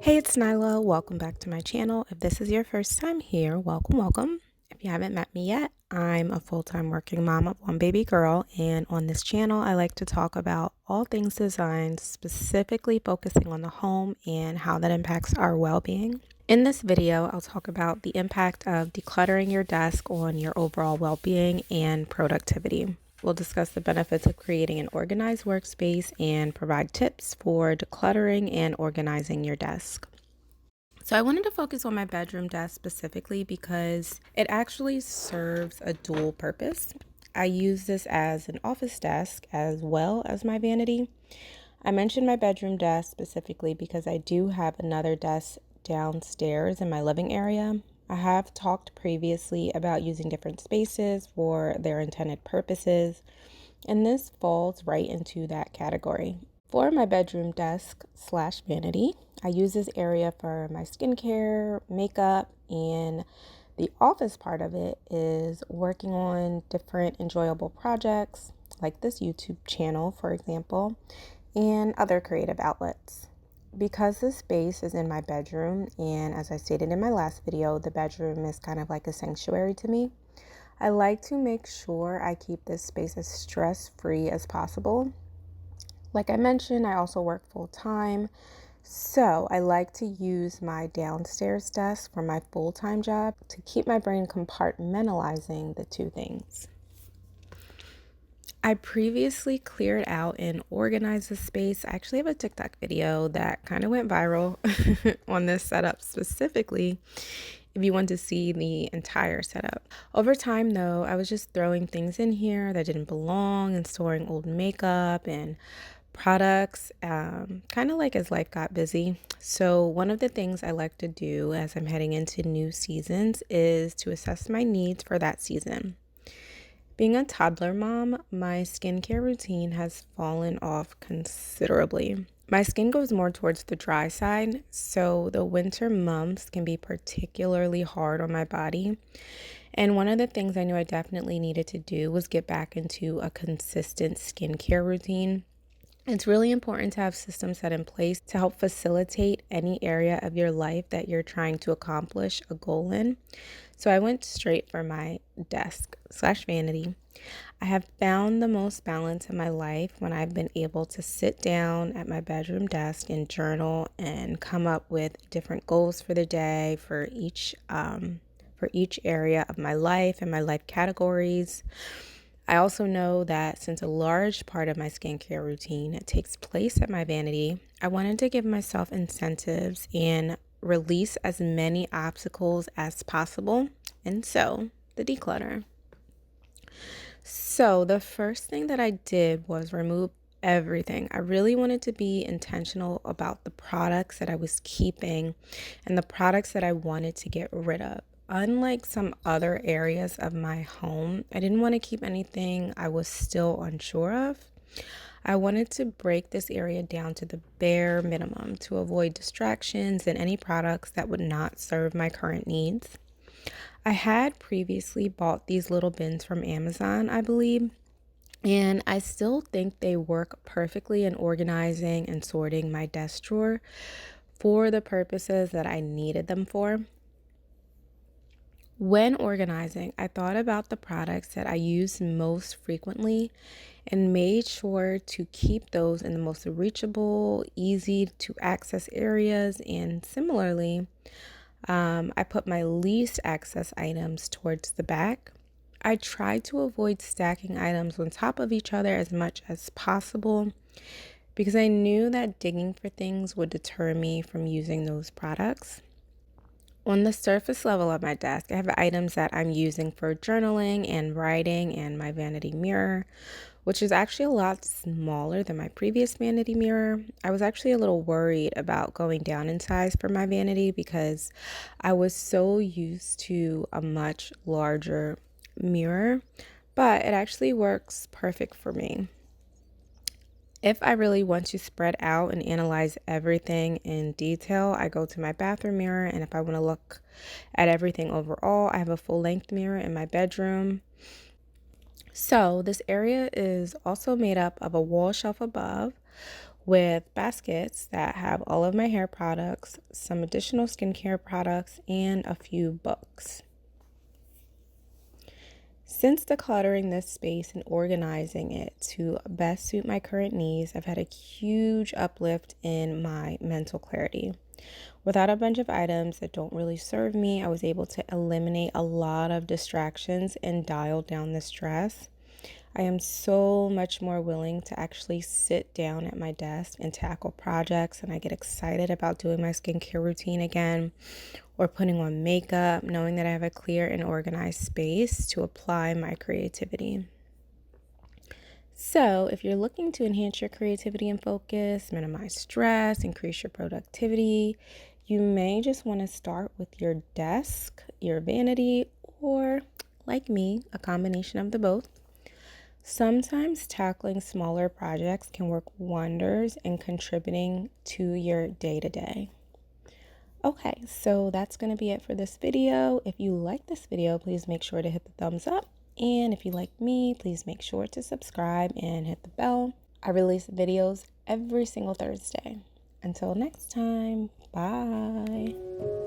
Hey, it's Nyla. Welcome back to my channel. If this is your first time here, welcome, welcome. If you haven't met me yet, I'm a full-time working mom of one baby girl, and on this channel, I like to talk about all things design, specifically focusing on the home and how that impacts our well-being. In this video, I'll talk about the impact of decluttering your desk on your overall well-being and productivity. We'll discuss the benefits of creating an organized workspace and provide tips for decluttering and organizing your desk. So I wanted to focus on my bedroom desk specifically because it actually serves a dual purpose. I use this as an office desk as well as my vanity. I mentioned my bedroom desk specifically because I do have another desk downstairs in my living area. I have talked previously about using different spaces for their intended purposes, and this falls right into that category. For my bedroom desk slash vanity, I use this area for my skincare, makeup, and the office part of it is working on different enjoyable projects like this YouTube channel, for example, and other creative outlets. Because this space is in my bedroom, and as I stated in my last video, the bedroom is kind of like a sanctuary to me, I like to make sure I keep this space as stress-free as possible. Like I mentioned, I also work full-time, so I like to use my downstairs desk for my full-time job to keep my brain compartmentalizing the two things. I previously cleared out and organized the space. I actually have a TikTok video that kind of went viral on this setup specifically if you want to see the entire setup. Over time, though, I was just throwing things in here that didn't belong and storing old makeup and products, kind of like as life got busy. So one of the things I like to do as I'm heading into new seasons is to assess my needs for that season. Being a toddler mom, my skincare routine has fallen off considerably. My skin goes more towards the dry side, so the winter months can be particularly hard on my body. And one of the things I knew I definitely needed to do was get back into a consistent skincare routine. It's really important to have systems set in place to help facilitate any area of your life that you're trying to accomplish a goal in. So I went straight for my desk slash vanity. I have found the most balance in my life when I've been able to sit down at my bedroom desk and journal and come up with different goals for the day for each area of my life and my life categories. I also know that since a large part of my skincare routine takes place at my vanity, I wanted to give myself incentives and release as many obstacles as possible. And so, the declutter. So, the first thing that I did was remove everything. I really wanted to be intentional about the products that I was keeping and the products that I wanted to get rid of. Unlike some other areas of my home, I didn't want to keep anything I was still unsure of. I wanted to break this area down to the bare minimum to avoid distractions and any products that would not serve my current needs. I had previously bought these little bins from Amazon, I believe, and I still think they work perfectly in organizing and sorting my desk drawer for the purposes that I needed them for. When organizing, I thought about the products that I use most frequently and made sure to keep those in the most reachable, easy to access areas. And similarly, I put my least access items towards the back. I tried to avoid stacking items on top of each other as much as possible because I knew that digging for things would deter me from using those products. On the surface level of my desk, I have items that I'm using for journaling and writing and my vanity mirror, which is actually a lot smaller than my previous vanity mirror. I was actually a little worried about going down in size for my vanity because I was so used to a much larger mirror, but it actually works perfect for me. If I really want to spread out and analyze everything in detail, I go to my bathroom mirror, and if I want to look at everything overall, I have a full length mirror in my bedroom. So this area is also made up of a wall shelf above with baskets that have all of my hair products, some additional skincare products, and a few books. Since decluttering this space and organizing it to best suit my current needs, I've had a huge uplift in my mental clarity. Without a bunch of items that don't really serve me, I was able to eliminate a lot of distractions and dial down the stress. I am so much more willing to actually sit down at my desk and tackle projects, and I get excited about doing my skincare routine again or putting on makeup, knowing that I have a clear and organized space to apply my creativity. So, if you're looking to enhance your creativity and focus, minimize stress, increase your productivity, you may just want to start with your desk, your vanity, or like me, a combination of the both. Sometimes tackling smaller projects can work wonders in contributing to your day-to-day. Okay, so that's going to be it for this video. If you like this video, please make sure to hit the thumbs up. And if you like me, please make sure to subscribe and hit the bell. I release videos every single Thursday. Until next time, bye.